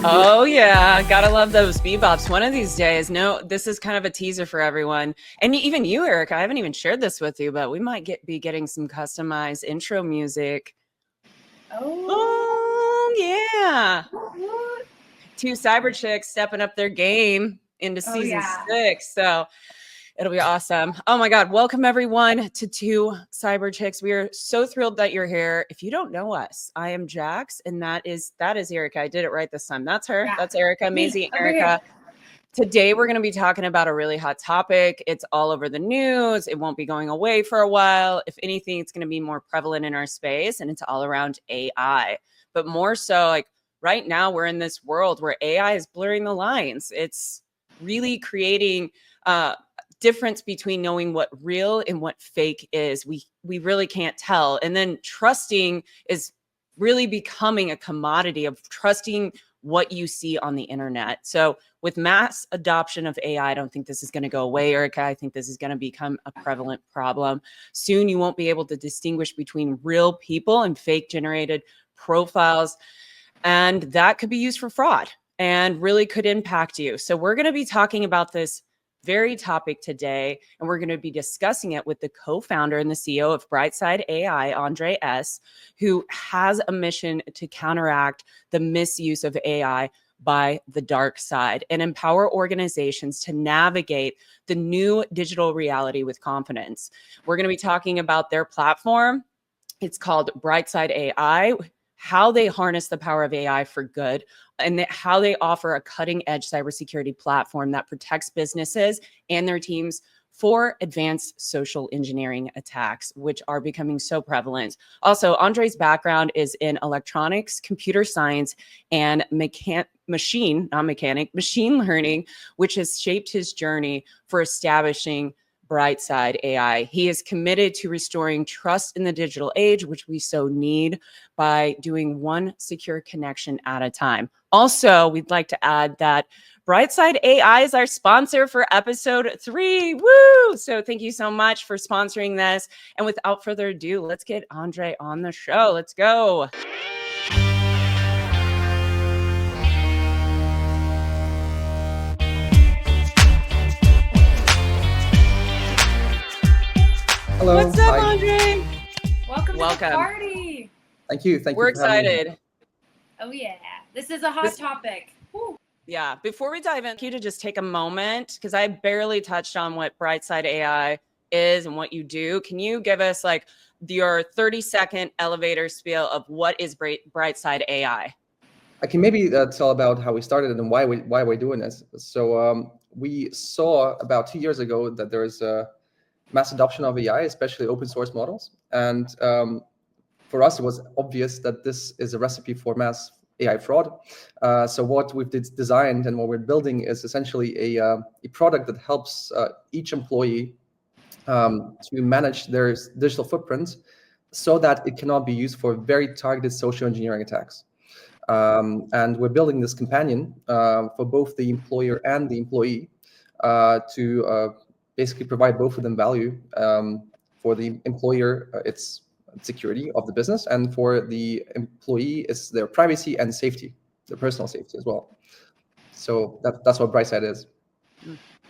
Oh yeah, gotta love those bebops. One of these days, no, this is kind of a teaser for everyone, and even you, Erica. I haven't even shared this with you, but we might be getting some customized intro music. Oh, Oh yeah, what? two cyber chicks stepping up their game into Oh season yeah. 6. So it'll be awesome. Oh my God. Welcome everyone to Two Cyber Chicks. We are so thrilled that you're here. If you don't know us, I am Jax and that is Erika. I did it right this time. That's her. Yeah. That's Erika. Me Amazing over here. Erika. Today we're going to be talking about a really hot topic. It's all over the news. It won't be going away for a while. If anything, it's going to be more prevalent in our space, and it's all around AI. But more so, like right now, we're in this world where AI is blurring the lines. It's really creating difference between knowing what real and what fake is. We really can't tell. And then trusting is really becoming a commodity of trusting what you see on the internet. So with mass adoption of AI, I don't think this is going to go away, Erica. I think this is going to become a prevalent problem. Soon you won't be able to distinguish between real people and fake generated profiles. And that could be used for fraud and really could impact you. So we're going to be talking about this very topic today, and we're going to be discussing it with the co-founder and the CEO of BrightSide AI, Andrey S, who has a mission to counteract the misuse of AI by the dark side and empower organizations to navigate the new digital reality with confidence. We're going to be talking about their platform. It's called BrightSide AI, how they harness the power of AI for good, and how they offer a cutting edge cybersecurity platform that protects businesses and their teams for advanced social engineering attacks, which are becoming so prevalent. Also, Andre's background is in electronics, computer science, and machine learning, which has shaped his journey for establishing BrightSide AI. He is committed to restoring trust in the digital age, which we so need, by doing one secure connection at a time. Also, we'd like to add that BrightSide AI is our sponsor for episode 3. Woo! So thank you so much for sponsoring this. And without further ado, let's get Andrey on the show. Let's go. Hello. What's up, Hi. Andrey? Welcome to the Welcome. party. Thank you. Thank you We're for having me. excited. Oh yeah. This is a hot topic. Woo. Yeah. Before we dive in, you to just take a moment, because I barely touched on what BrightSide AI is and what you do. Can you give us like your 30-second elevator spiel of what is BrightSide AI? I can maybe tell about how we started and why we're doing this. So we saw about 2 years ago that there is a mass adoption of AI, especially open source models, and for us it was obvious that this is a recipe for mass AI fraud. So what we've designed and what we're building is essentially a product that helps each employee to manage their digital footprint so that it cannot be used for very targeted social engineering attacks. And we're building this companion for both the employer and the employee to basically provide both of them value. For the employer, it's security of the business, and for the employee, it's their privacy and safety, their personal safety as well. So that's what BrightSide is.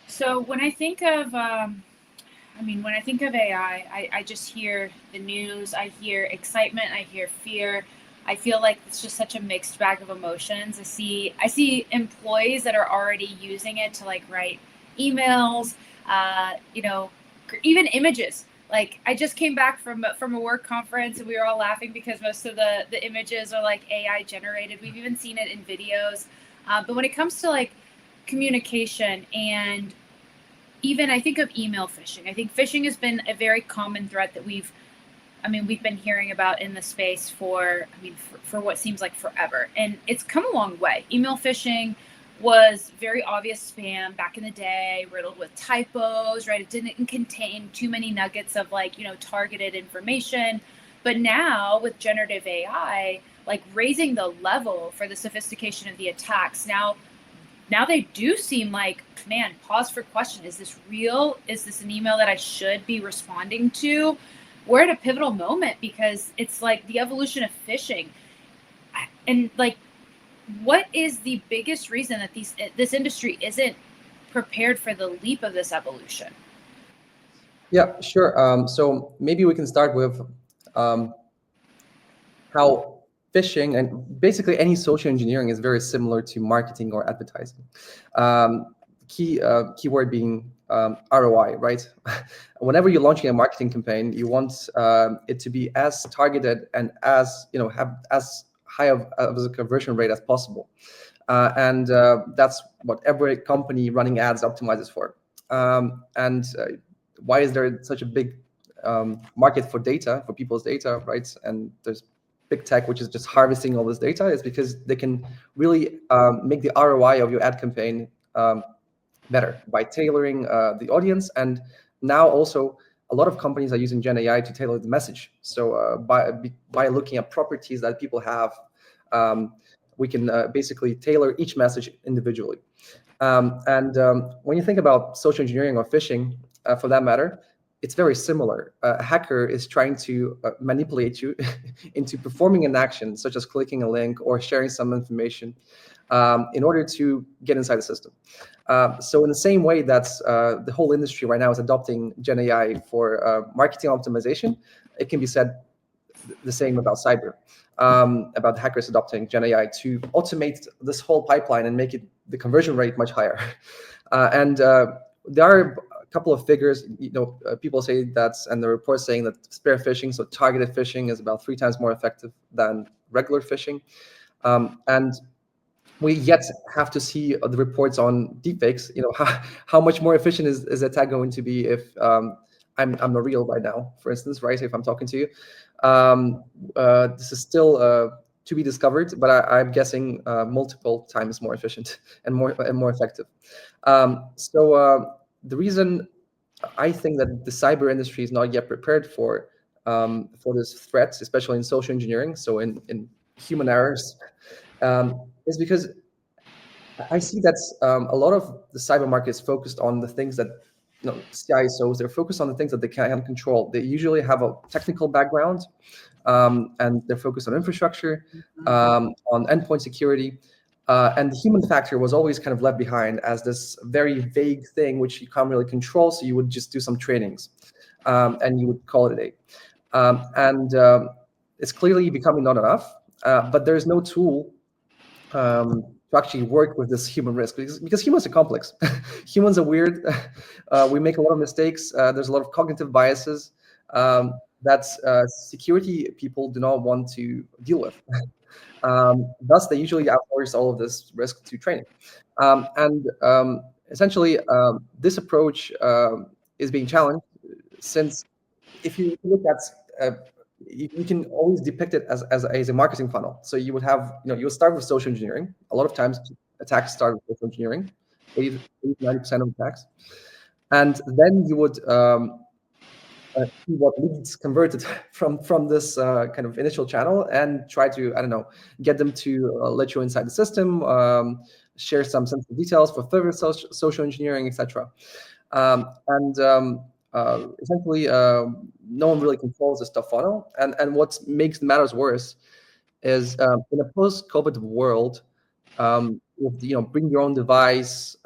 So when I think of when I think of AI, I just hear the news, I hear excitement, I hear fear. I feel like it's just such a mixed bag of emotions. I see employees that are already using it to like write emails, even images. Like I just came back from a work conference and we were all laughing because most of the images are like AI generated. We've even seen it in videos. But when it comes to like communication and even I think of email phishing. I think phishing has been a very common threat that we've been hearing about in the space for what seems like forever. And it's come a long way. Email phishing was very obvious spam back in the day, riddled with typos, right? It didn't contain too many nuggets of targeted information. But now with generative AI, like raising the level for the sophistication of the attacks, now they do seem like, man, pause for question. Is this real? Is this an email that I should be responding to? We're at a pivotal moment because it's like the evolution of phishing. And like what is the biggest reason that this industry isn't prepared for the leap of this evolution? Yeah, sure. So maybe we can start with how phishing and basically any social engineering is very similar to marketing or advertising. Keyword being ROI, right? Whenever you're launching a marketing campaign, you want it to be as targeted and as have as high of a conversion rate as possible, and that's what every company running ads optimizes for. And why is there such a big market for data, for people's data, right? And there's big tech which is just harvesting all this data, is because they can really make the ROI of your ad campaign better by tailoring the audience. And now also a lot of companies are using Gen AI to tailor the message. So by looking at properties that people have, we can basically tailor each message individually. When you think about social engineering or phishing, for that matter, it's very similar. A hacker is trying to manipulate you into performing an action, such as clicking a link or sharing some information, in order to get inside the system. So in the same way that the whole industry right now is adopting Gen AI for marketing optimization, it can be said the same about cyber, about hackers adopting Gen AI to automate this whole pipeline and make the conversion rate much higher. There are a couple of figures, people say that, and the report saying that spear phishing, so targeted phishing, is about 3 times more effective than regular phishing. And we yet have to see the reports on deepfakes. How much more efficient is attack going to be if I'm a real right now, for instance, right? If I'm talking to you, this is still to be discovered, but I'm guessing multiple times more efficient and more effective. The reason I think that the cyber industry is not yet prepared for this threat, especially in social engineering, so in human errors, is because I see that a lot of the cyber market is focused on the things that CISOs, they're focused on the things that they can control. They usually have a technical background, and they're focused on infrastructure, on endpoint security. And the human factor was always kind of left behind as this very vague thing which you can't really control. So you would just do some trainings, and you would call it a day. It's clearly becoming not enough, but there's no tool to actually work with this human risk, because humans are complex. Humans are weird. We make a lot of mistakes. There's a lot of cognitive biases that security people do not want to deal with. Thus, they usually outsource all of this risk to training. Essentially, this approach is being challenged, since if you look at you can always depict it as a marketing funnel. So you would have, you'll start with social engineering. A lot of times attacks start with social engineering, 80-90% of attacks. And then you would see what leads converted from this kind of initial channel, and try to, I don't know, get them to let you inside the system, share some sensitive details for further social engineering, etc. Essentially, no one really controls this stuff funnel. And what makes matters worse is in a post-COVID world, with bring your own device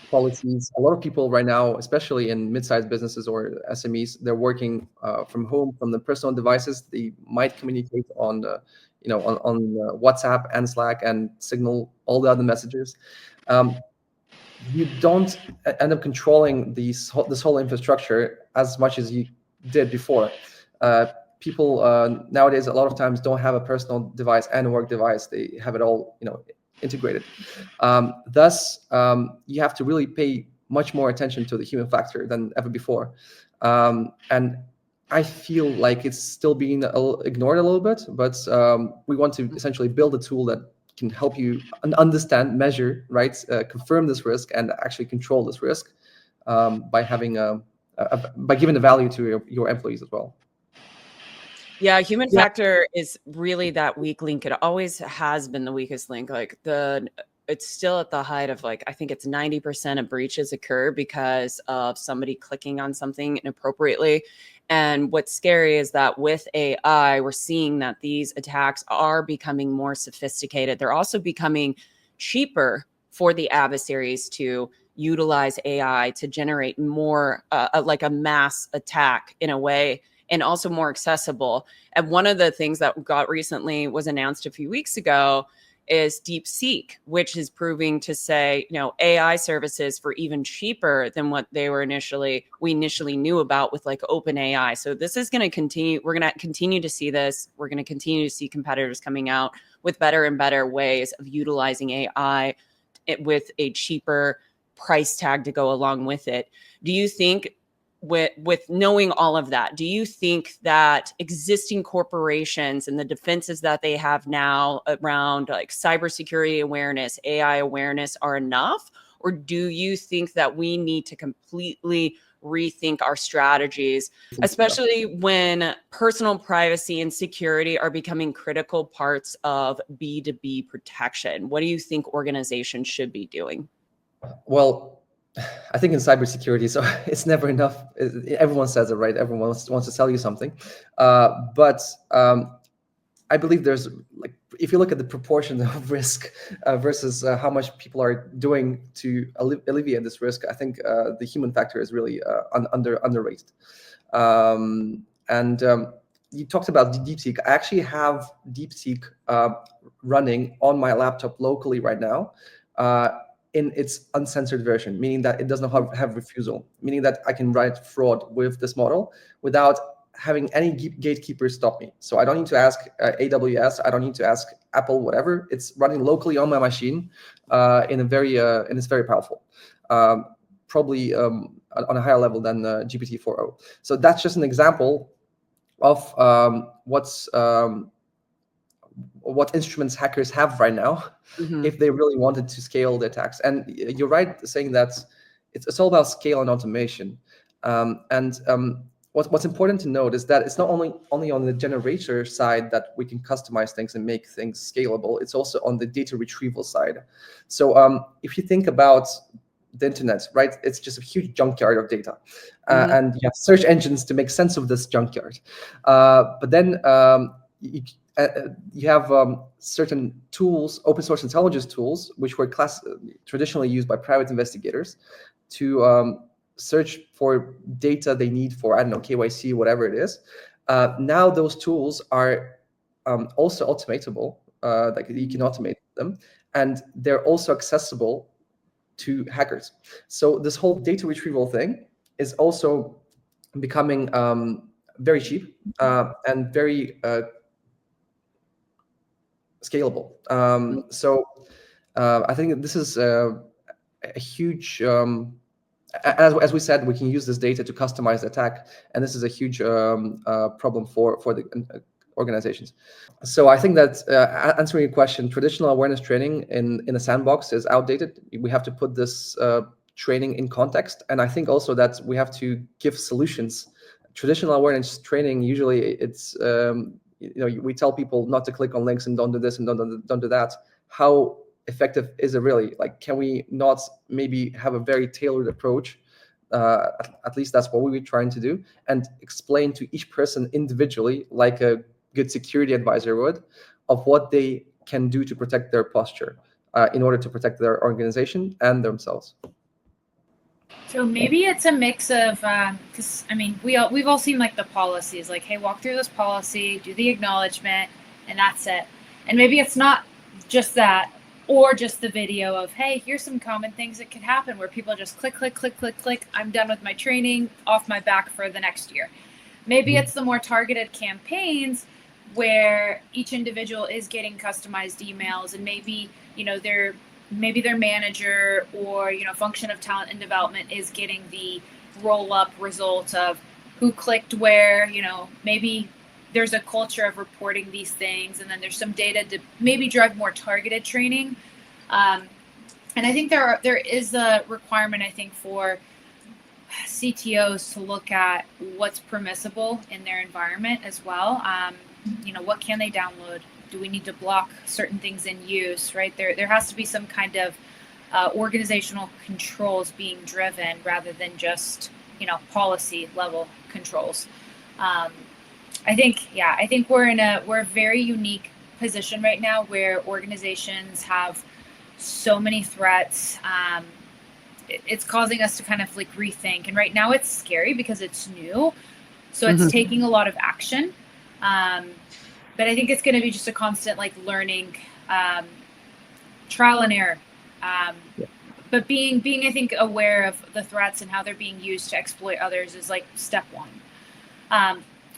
policies. A lot of people right now, especially in mid-sized businesses or SMEs, they're working from home, from their personal devices. They might communicate on WhatsApp and Slack and Signal, all the other messages. You don't end up controlling this whole infrastructure as much as you did before. People nowadays a lot of times don't have a personal device and a work device. They have it all integrated. Thus, you have to really pay much more attention to the human factor than ever before. And I feel like it's still being ignored a little bit, but we want to essentially build a tool that can help you understand, measure, right, confirm this risk, and actually control this risk by having by giving the value to your employees as well. Yeah, human factor is really that weak link. It always has been the weakest link. Like it's still at the height of, like, I think it's 90% of breaches occur because of somebody clicking on something inappropriately. And what's scary is that with AI, we're seeing that these attacks are becoming more sophisticated. They're also becoming cheaper for the adversaries to utilize AI to generate more like a mass attack in a way, and also more accessible. And one of the things that got recently was announced a few weeks ago is DeepSeek, which is proving to say, AI services for even cheaper than what we initially knew about with like OpenAI. So this is going to continue. We're going to continue to see this. We're going to continue to see competitors coming out with better and better ways of utilizing AI with a cheaper price tag to go along with it. Do you think, with knowing all of that, do you think that existing corporations and the defenses that they have now around like cybersecurity awareness, AI awareness are enough? Or do you think that we need to completely rethink our strategies, especially when personal privacy and security are becoming critical parts of B2B protection? What do you think organizations should be doing? Well, I think in cybersecurity, so it's never enough. Everyone says it, right? Everyone wants to sell you something. But I believe there's, like, if you look at the proportion of risk versus how much people are doing to alleviate this risk, I think the human factor is really underrated. And you talked about DeepSeek. I actually have DeepSeek running on my laptop locally right now. In its uncensored version, meaning that it does not have refusal, meaning that I can write fraud with this model without having any gatekeepers stop me. So I don't need to ask AWS, I don't need to ask Apple, whatever. It's running locally on my machine, and it's very powerful. Probably on a higher level than GPT-4o. So that's just an example of what instruments hackers have right now, if they really wanted to scale the attacks. And you're right saying that it's all about scale and automation. What's important to note is that it's not only on the generator side that we can customize things and make things scalable. It's also on the data retrieval side. So if you think about the internet, right, it's just a huge junkyard of data, and you have search engines to make sense of this junkyard. But then you have certain tools, open source intelligence tools, which were traditionally used by private investigators to search for data they need for, I don't know, KYC, whatever it is. Now those tools are also automatable, like you can automate them, and they're also accessible to hackers. So this whole data retrieval thing is also becoming very cheap and very scalable. So I think this is a huge, as we said, we can use this data to customize the attack, and this is a huge problem for the organizations. So I think that answering your question, traditional awareness training in a sandbox is outdated. We have to put this training in context, and I think also that we have to give solutions. Traditional awareness training, usually it's we tell people not to click on links and don't do this and don't do that. How effective is it really? Like, can we not maybe have a very tailored approach? At least that's what we were trying to do, and explain to each person individually, like a good security advisor would, of what they can do to protect their posture in order to protect their organization and themselves. So maybe it's a mix of, because I mean, we've all seen like the policies, like, hey, walk through this policy, do the acknowledgement, and that's it. And maybe it's not just that, or just the video of, hey, here's some common things that could happen, where people just click, click, click, click, click. I'm done with my training, off my back for the next year. Maybe it's the more targeted campaigns where each individual is getting customized emails, and maybe their manager or function of talent and development is getting the roll up result of who clicked where. Maybe there's a culture of reporting these things, and then there's some data to maybe drive more targeted training. And I think there is a requirement, I think, for CTOs to look at what's permissible in their environment as well. What can they download? Do we need to block certain things in use, right? There has to be some kind of organizational controls being driven rather than just, policy level controls. I think we're in a very unique position right now where organizations have so many threats. It's causing us to kind of like rethink. And right now it's scary because it's new. So it's taking a lot of action. But I think it's going to be just a constant like learning, trial and error. But being, I think, aware of the threats and how they're being used to exploit others is like step one.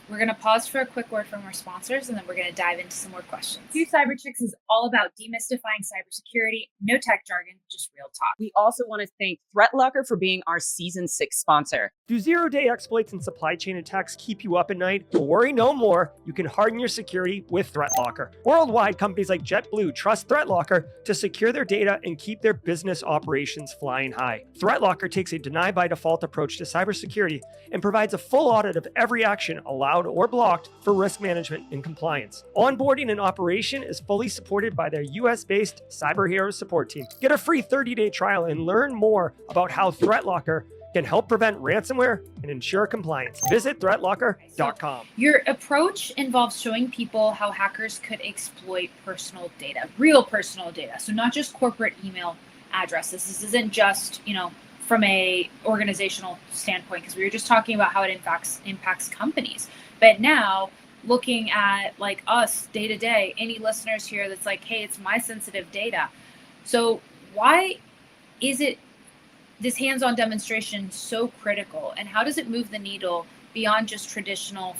We're going to pause for a quick word from our sponsors, and then we're going to dive into some more questions. Cyber Chicks is all about demystifying cybersecurity, no tech jargon, just real talk. We also want to thank ThreatLocker for being our season 6 sponsor. Do zero-day exploits and supply chain attacks keep you up at night? But worry no more. You can harden your security with ThreatLocker. Worldwide, companies like JetBlue trust ThreatLocker to secure their data and keep their business operations flying high. ThreatLocker takes a deny-by-default approach to cybersecurity and provides a full audit of every action allowed or blocked for risk management and compliance. Onboarding and operation is fully supported by their US-based Cyber Heroes support team. Get a free 30-day trial and learn more about how ThreatLocker can help prevent ransomware and ensure compliance. Visit threatlocker.com. Your approach involves showing people how hackers could exploit personal data, real personal data. So not just corporate email addresses. This isn't just, from a organizational standpoint, because we were just talking about how it impacts companies. But now looking at like us day to day, any listeners here that's like, hey, it's my sensitive data. So why is it this hands-on demonstration so critical, and how does it move the needle beyond just traditional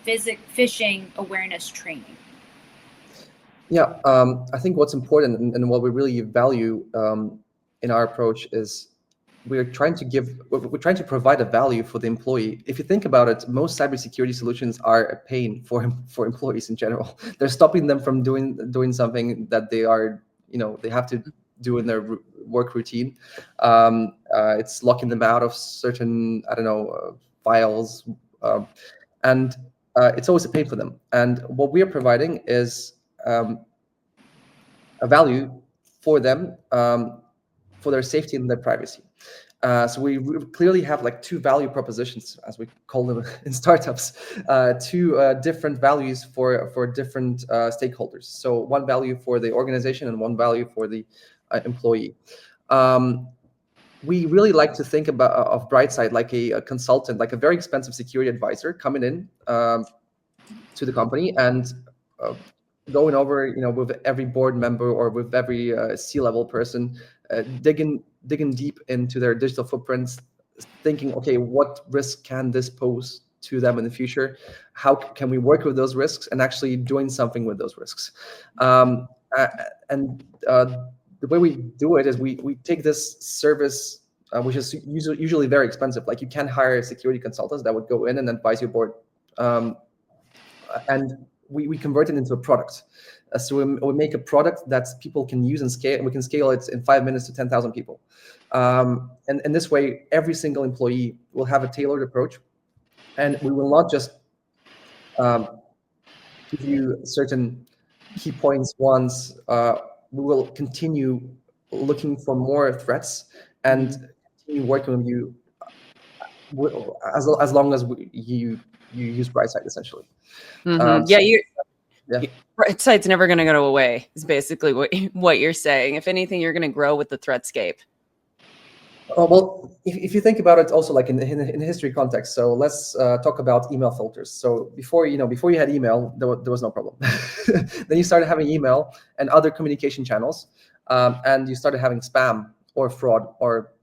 phishing awareness training? Yeah, I think what's important and what we really value in our approach is we're trying to provide a value for the employee. If you think about it, most cybersecurity solutions are a pain for employees in general. They're stopping them from doing something that they are, they have to do in their work routine. It's locking them out of certain, files, and it's always a pain for them. And what we are providing is a value for them, for their safety and their privacy. So we clearly have like two value propositions, as we call them in startups, two different values for different stakeholders. So one value for the organization and one value for the employee. We really like to think of BrightSide like a consultant, like a very expensive security advisor coming in to the company and going over, with every board member or with every C-level person, digging deep into their digital footprints, thinking, okay, what risk can this pose to them in the future? How can we work with those risks and actually doing something with those risks? The way we do it is we take this service, which is usually very expensive. Like you can hire security consultants that would go in and advise your board, and we convert it into a product. So we make a product that people can use and scale. We can scale it in 5 minutes to 10,000 people. And in this way, every single employee will have a tailored approach, and we will not just give you certain key points once. We will continue looking for more threats and continue working with you as long as you use BrightSide, essentially. BrightSide's never going to go away, is basically what you're saying. If anything, you're going to grow with the threatscape. Well, if you think about it also like in the history context, so let's talk about email filters. So before you had email, there was no problem. Then you started having email and other communication channels, and you started having spam or fraud or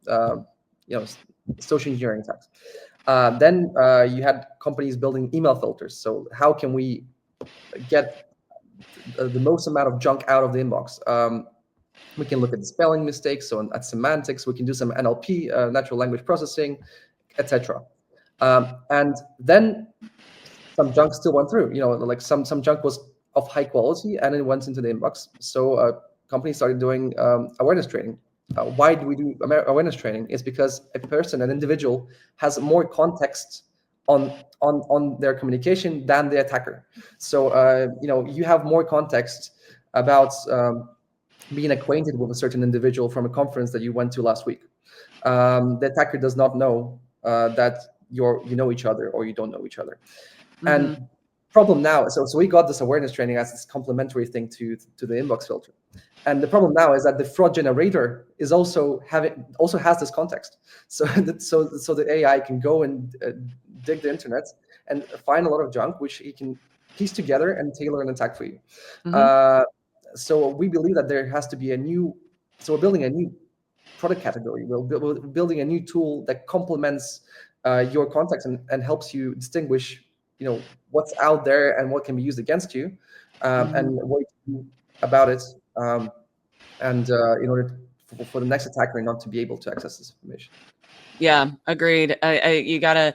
social engineering attacks. Then you had companies building email filters. So how can we get the most amount of junk out of the inbox? We can look at the spelling mistakes, so at semantics. We can do some NLP, natural language processing, etc. And then some junk still went through. Like some junk was of high quality, and it went into the inbox. So companies started doing awareness training. Why do we do awareness training? It's because an individual, has more context on their communication than the attacker. So you have more context about being acquainted with a certain individual from a conference that you went to last week. The attacker does not know that you know each other or you don't know each other. And problem now, so we got this awareness training as this complementary thing to the inbox filter. And the problem now is that the fraud generator is also has this context. So so the AI can go and dig the internet and find a lot of junk, which he can piece together and tailor an attack for you. So we believe that there has to be so we're building a new product category. We're building a new tool that complements your context and helps you distinguish, what's out there and what can be used against you, and what you do about it, and in order for the next attacker not to be able to access this information. Yeah, agreed. You gotta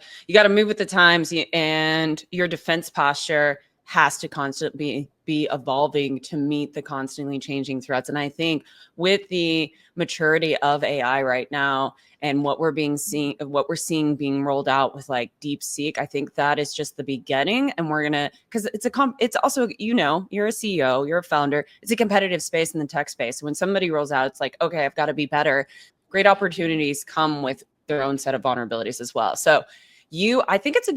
move with the times, and your defense posture has to constantly be evolving to meet the constantly changing threats. And I think with the maturity of AI right now and what we're seeing being rolled out with like DeepSeek, I think that is just the beginning. And we're gonna, because it's also, you're a CEO, you're a founder. It's a competitive space in the tech space. When somebody rolls out, it's like, okay, I've got to be better. Great opportunities come with their own set of vulnerabilities as well. So I think it's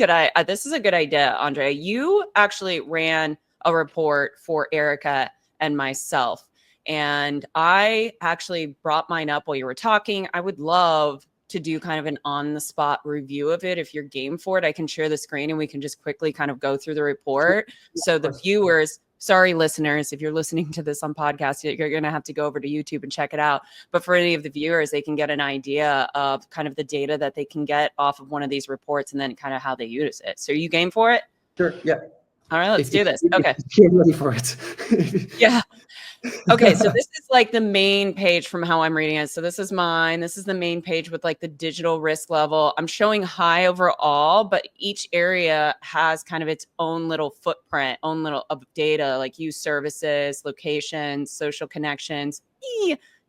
this is a good idea, Andrey. You actually ran a report for Erika and myself, and I actually brought mine up while you were talking. I would love to do kind of an on-the-spot review of it. If you're game for it, I can share the screen and we can just quickly kind of go through the report. So the viewers, sorry, listeners, if you're listening to this on podcast, you're going to have to go over to YouTube and check it out. But for any of the viewers, they can get an idea of kind of the data that they can get off of one of these reports and then kind of how they use it. So are you game for it? Sure. Yeah. All right, let's do this. Okay. I'm ready for it. Yeah. Okay, so this is like the main page from how I'm reading it. So this is mine. This is the main page with like the digital risk level. I'm showing high overall, but each area has kind of its own little footprint, own little of data, like use services, locations, social connections,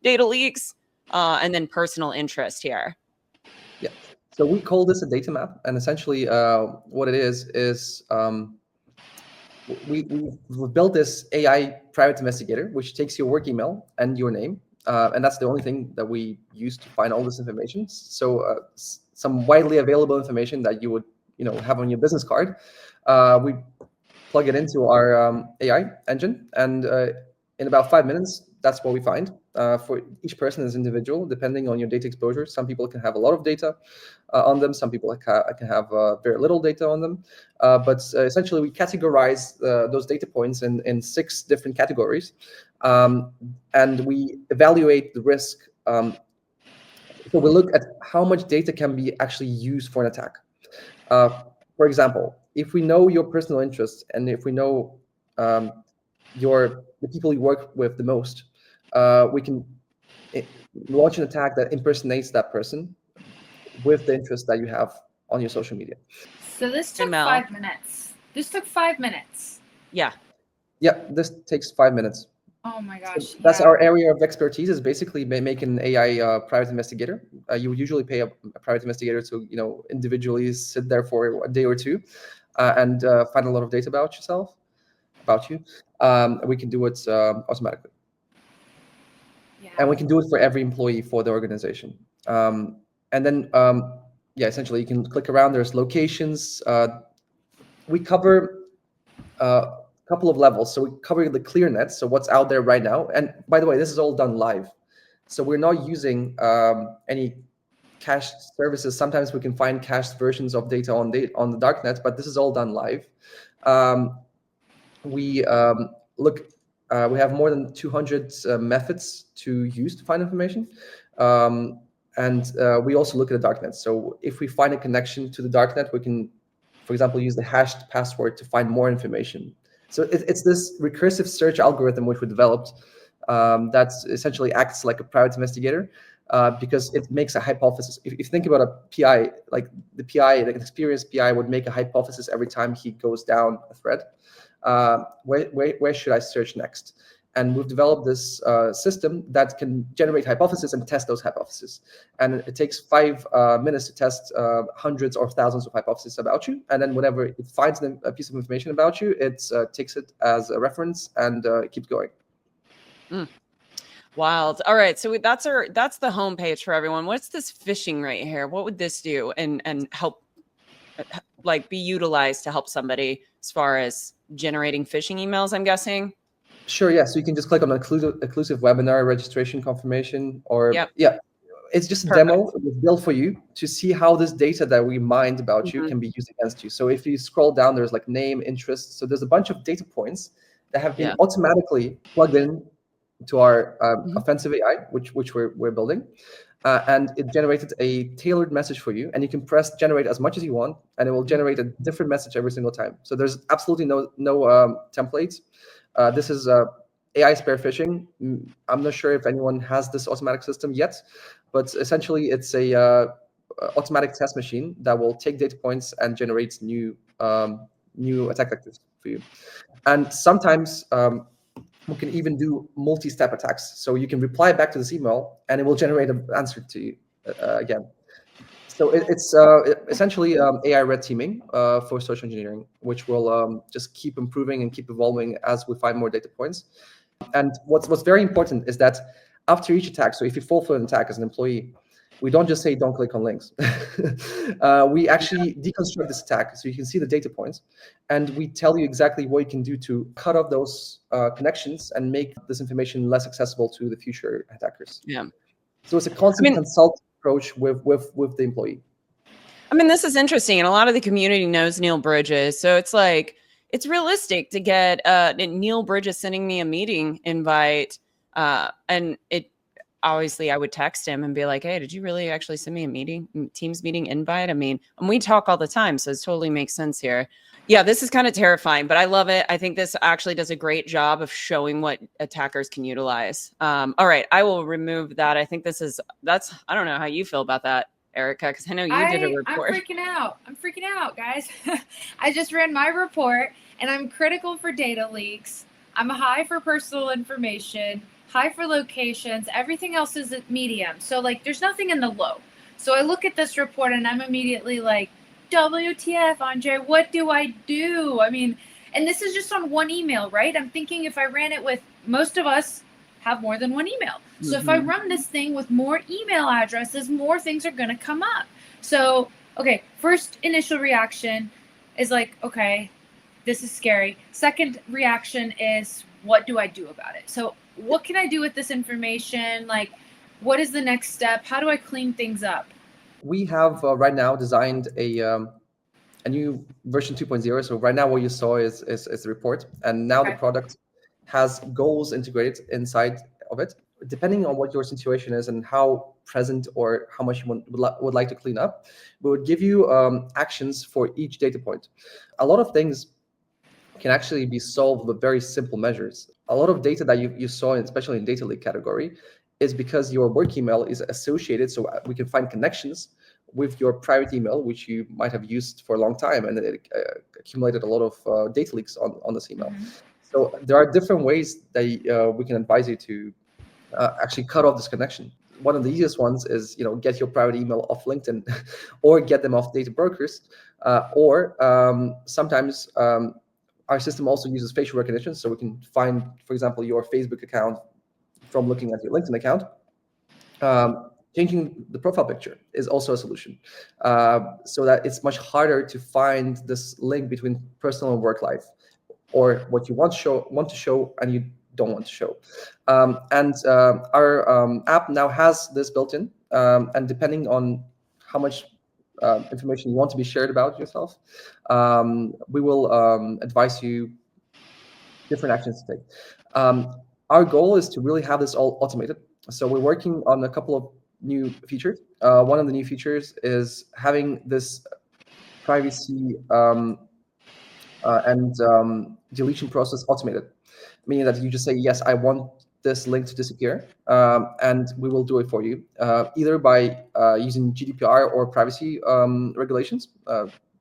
data leaks, and then personal interest here. Yeah. So we call this a data map, and essentially, what it is we've built this AI private investigator, which takes your work email and your name, and that's the only thing that we use to find all this information. So some widely available information that you would have on your business card, we plug it into our AI engine, and in about 5 minutes, that's what we find. For each person as individual, depending on your data exposure. Some people can have a lot of data on them. Some people can have very little data on them. But essentially, we categorize those data points in 6 different categories, and we evaluate the risk. So we look at how much data can be actually used for an attack. For example, if we know your personal interests and if we know the people you work with the most, we can launch an attack that impersonates that person with the interest that you have on your social media. So this took 5 minutes. This took 5 minutes. Yeah. Yeah, this takes 5 minutes. Oh my gosh. So that's our area of expertise, is basically making an AI private investigator. You would usually pay a private investigator to individually sit there for a day or two and find a lot of data about you. We can do it automatically. Yeah. And we can do it for every employee for the organization. And then, essentially you can click around. There's locations. We cover a couple of levels. So we cover the clear net, so what's out there right now. And by the way, this is all done live. So we're not using any cached services. Sometimes we can find cached versions of data on the darknet, but this is all done live. We have more than 200 methods to use to find information. And we also look at the darknet. So if we find a connection to the darknet, we can, for example, use the hashed password to find more information. So it's this recursive search algorithm which we developed that essentially acts like a private investigator because it makes a hypothesis. If you think about a PI, like the PI, like an experienced PI would make a hypothesis every time he goes down a thread. Where should I search next? And we've developed this system that can generate hypotheses and test those hypotheses. And it takes 5 minutes to test hundreds or thousands of hypotheses about you. And then whenever it finds a piece of information about you, it takes it as a reference and keeps going. Wild. All right. So that's the homepage for everyone. What's this phishing right here? What would this do and help like be utilized to help somebody as far as generating phishing emails, I'm guessing? Sure, yeah. So you can just click on exclusive webinar registration confirmation, or Yep. yeah, it's just a Perfect. demo. It was built for you to see how this data that we mined about you Mhm. can be used against you. So if you scroll down, there's like name, interest. So there's a bunch of data points that have been Yeah. automatically plugged in to our Mhm. offensive AI, which we're building. And it generated a tailored message for you, and you can press generate as much as you want, and it will generate a different message every single time. So there's absolutely no templates. This is AI spare phishing. I'm not sure if anyone has this automatic system yet, but essentially it's a automatic test machine that will take data points and generate new attack vectors for you. And sometimes we can even do multi-step attacks. So you can reply back to this email, and it will generate an answer to you again. So it's essentially AI red teaming for social engineering, which will just keep improving and keep evolving as we find more data points. And what's very important is that after each attack, so if you fall for an attack as an employee, we don't just say don't click on links. We actually deconstruct this attack, so you can see the data points, and we tell you exactly what you can do to cut off those connections and make this information less accessible to the future attackers. Yeah. So it's a constant consult approach with the employee. I mean, this is interesting, and a lot of the community knows Neil Bridges, so it's like it's realistic to get Neil Bridges sending me a meeting invite, and it obviously I would text him and be like, "Hey, did you really actually send me a Teams meeting invite?" I mean, and we talk all the time, so it totally makes sense here. Yeah, this is kind of terrifying, but I love it. I think this actually does a great job of showing what attackers can utilize. All right, I will remove that. I think that's I don't know how you feel about that, Erika, because I know you did a I'm report. freaking out. I'm freaking out, guys. I just ran my report, and I'm critical for data leaks. I'm high for personal information, high for locations. Everything else is at medium. So, like, there's nothing in the low. So I look at this report, and I'm immediately like, WTF, Andrey, what do I do? I mean, and this is just on one email, right? I'm thinking if I ran it with, most of us have more than one email. So if I run this thing with more email addresses, more things are going to come up. So, okay, first initial reaction is like, okay, this is scary. Second reaction is, what do I do about it? So what can I do with this information? Like, what is the next step? How do I clean things up? We have right now designed a new version 2.0. So right now what you saw is the report, and now the product has goals integrated inside of it. Depending on what your situation is and how present or how much you would like to clean up, we would give you actions for each data point. A lot of things can actually be solved with very simple measures. A lot of data that you saw, especially in data leak category, is because your work email is associated, so we can find connections with your private email, which you might have used for a long time, and it accumulated a lot of data leaks on this email. So there are different ways that we can advise you to actually cut off this connection. One of the easiest ones is, get your private email off LinkedIn, or get them off data brokers, or sometimes our system also uses facial recognition, so we can find, for example, your Facebook account from looking at your LinkedIn account. Changing the profile picture is also a solution, so that it's much harder to find this link between personal and work life, or what you want to show and you don't want to show. And our app now has this built in, and depending on how much information you want to be shared about yourself, we will advise you different actions to take. Our goal is to really have this all automated. So we're working on a couple of new features. One of the new features is having this privacy and deletion process automated, meaning that you just say, yes, I want this link to disappear, and we will do it for you, either by using GDPR or privacy regulations,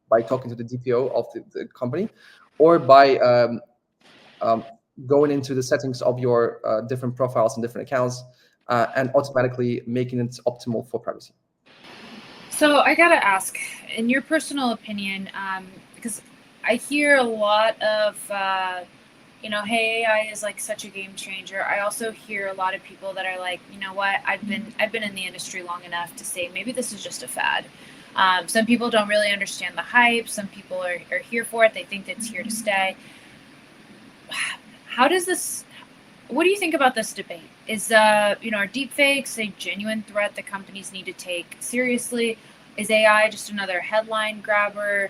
by talking to the DPO of the company, or by going into the settings of your different profiles and different accounts, and automatically making it optimal for privacy. So I gotta ask, in your personal opinion, because I hear a lot of, hey, AI is like such a game changer. I also hear a lot of people that are like, you know what, I've been in the industry long enough to say maybe this is just a fad. Some people don't really understand the hype. Some people are here for it. They think it's here to stay. How does this, what do you think about this debate? Is, are deepfakes a genuine threat that companies need to take seriously? Is AI just another headline grabber?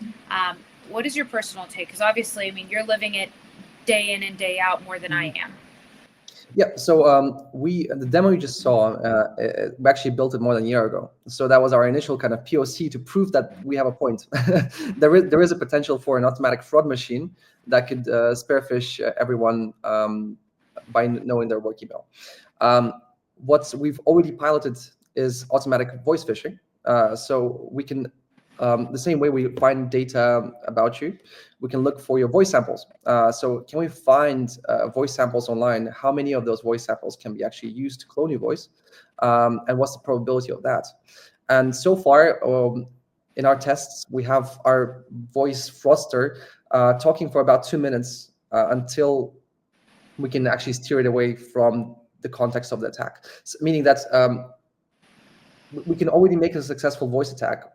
What is your personal take? Because obviously, I mean, you're living it day in and day out more than I am. Yeah, so the demo you just saw, we actually built it more than a year ago. So that was our initial kind of POC to prove that we have a point. There is a potential for an automatic fraud machine that could spearfish everyone by knowing their work email. What we've already piloted is automatic voice phishing. So we can, the same way we find data about you, we can look for your voice samples. So can we find voice samples online? How many of those voice samples can be actually used to clone your voice? And what's the probability of that? And so far, in our tests, we have our voice fraudster talking for about 2 minutes until we can actually steer it away from the context of the attack. So, meaning that we can already make a successful voice attack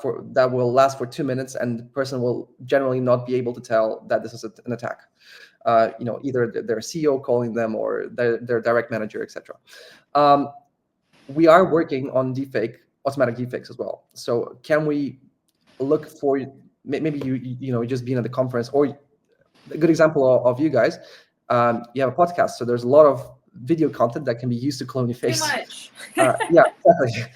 for that will last for 2 minutes, and the person will generally not be able to tell that this is an attack. Either their CEO calling them or their direct manager, etc. We are working on automatic deepfakes as well. So can we look for, maybe you just being at the conference, or a good example of you guys, you have a podcast, so there's a lot of video content that can be used to clone your face. Too much. Yeah, exactly.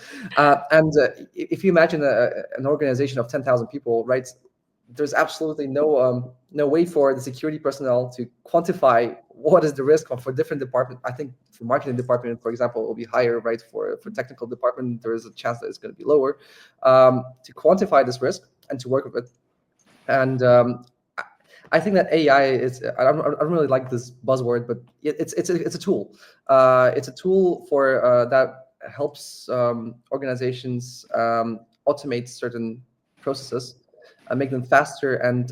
And if you imagine an organization of 10,000 people, right? There's absolutely no way for the security personnel to quantify what is the risk for different departments. I think for marketing department, for example, it will be higher, right? For technical department, there is a chance that it's going to be lower. To quantify this risk and to work with it. And I think that AI is, I don't really like this buzzword, but it's a tool. It's a tool for that helps organizations automate certain processes, make them faster, and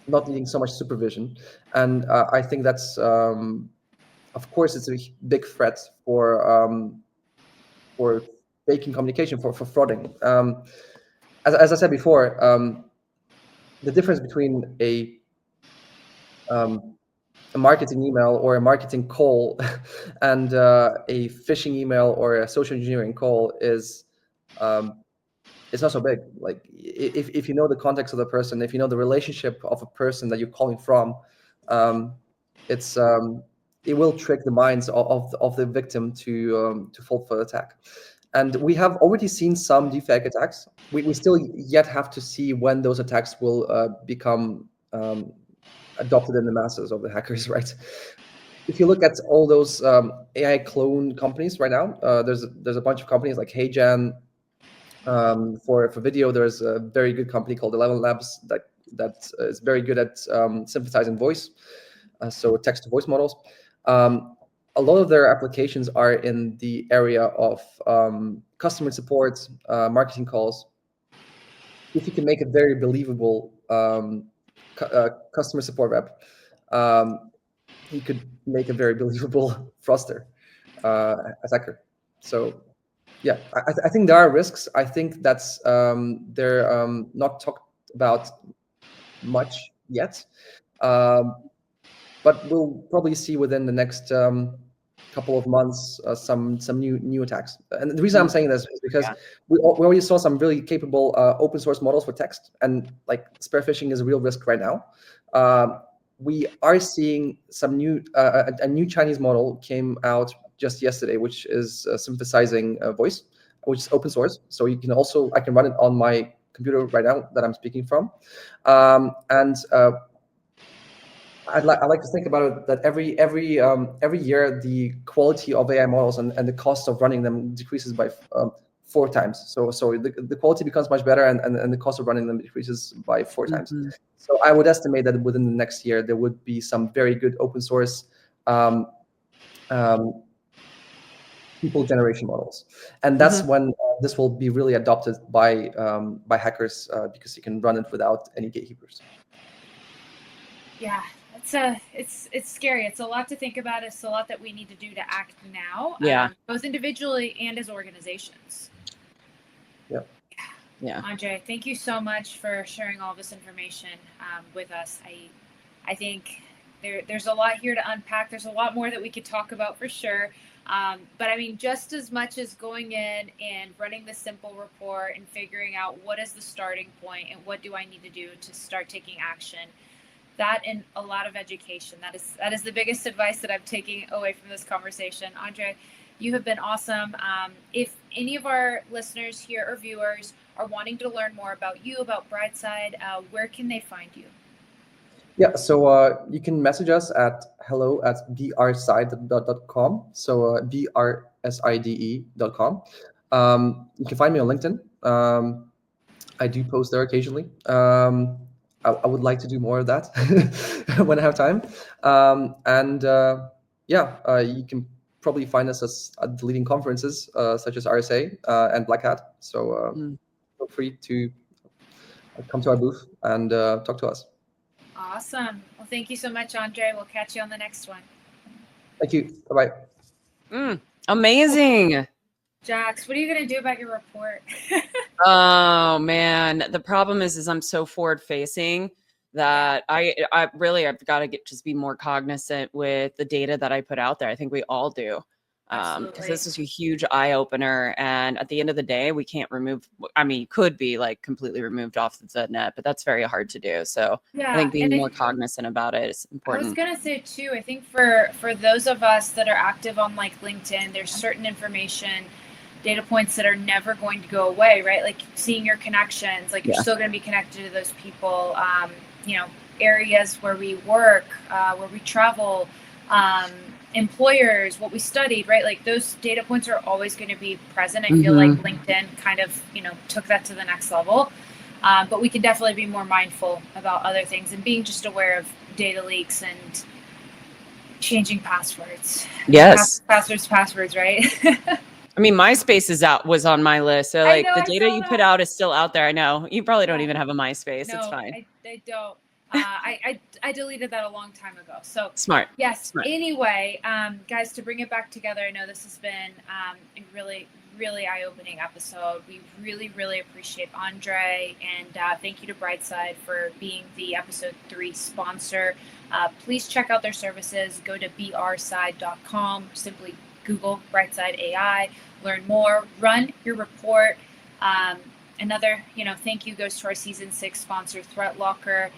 not needing so much supervision. And I think that's, of course, it's a big threat for faking communication, for frauding. As I said before, the difference between a marketing email or a marketing call and a phishing email or a social engineering call is it's not so big. Like if you know the context of the person, if you know the relationship of a person that you're calling from, it will trick the minds of the victim to fall for the attack. And we have already seen some deepfake attacks. We still yet have to see when those attacks will become adopted in the masses of the hackers, right? If you look at all those AI clone companies right now, there's a bunch of companies like HeyGen. For video, there's a very good company called 11 Labs that is very good at synthesizing voice, so text-to-voice models. A lot of their applications are in the area of customer support, marketing calls. If you can make a very believable customer support rep, you could make a very believable fraudster attacker. So yeah, I think there are risks. I think that's they're not talked about much yet, but we'll probably see within the next couple of months some new attacks. And the reason I'm saying this is because we already saw some really capable open source models for text, and like spear phishing is a real risk right now. We are seeing some a new Chinese model came out just yesterday, which is synthesizing voice, which is open source. So you can also, I can run it on my computer right now that I'm speaking from. And I'd like to think about it that every year the quality of AI models and the cost of running them decreases by 4 times. So the quality becomes much better, and the cost of running them decreases by 4 times. So I would estimate that within the next year there would be some very good open source people generation models, and that's when this will be really adopted by hackers because you can run it without any gatekeepers. Yeah, it's scary. It's a lot to think about. It's a lot that we need to do to act now. Yeah, both individually and as organizations. Yeah. Andrey, thank you so much for sharing all this information with us. I think there's a lot here to unpack. There's a lot more that we could talk about for sure. But I mean, just as much as going in and running the simple report and figuring out what is the starting point and what do I need to do to start taking action, that and a lot of education. That is the biggest advice that I'm taking away from this conversation. Andrey, you have been awesome. If any of our listeners here or viewers are wanting to learn more about you, about BrightSide, where can they find you? Yeah, so you can message us at hello@brside.com. So brside.com. You can find me on LinkedIn. I do post there occasionally. I would like to do more of that when I have time. You can probably find us at the leading conferences such as RSA and Black Hat. So feel free to come to our booth and talk to us. Awesome. Well, thank you so much, Andrey. We'll catch you on the next one. Thank you. Bye-bye. Amazing. Jax, what are you going to do about your report? Oh man, the problem is I'm so forward facing that I've got to just be more cognizant with the data that I put out there. I think we all do. Because this is a huge eye opener, and at the end of the day, we can't remove. I mean, you could be like completely removed off the net, but that's very hard to do. So I think being more cognizant about it is important. I was gonna say too. I think for those of us that are active on like LinkedIn, there's certain information, data points that are never going to go away, right? Like seeing your connections, like you're still going to be connected to those people. Areas where we work, where we travel. Employers, what we studied, right? Like those data points are always going to be present. I feel like LinkedIn kind of, took that to the next level. But we can definitely be more mindful about other things and being just aware of data leaks and changing passwords. Yes. Passwords, right? I mean, MySpace was on my list. So like the data you put out is still out there. I know you probably don't even have a MySpace. No, it's fine. I don't. I deleted that a long time ago. So smart. Yes. Smart. Anyway, guys, to bring it back together, I know this has been a really, really eye-opening episode. We really, really appreciate Andrey, and thank you to BrightSide for being the episode 3 sponsor. Please check out their services. Go to brside.com. Simply Google BrightSide AI. Learn more. Run your report. Another, thank you goes to our season 6 sponsor, ThreatLocker.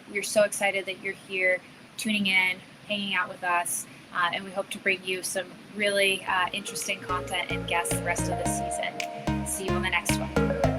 We're so excited that you're here, tuning in, hanging out with us, and we hope to bring you some really interesting content and guests the rest of this season. See you on the next one.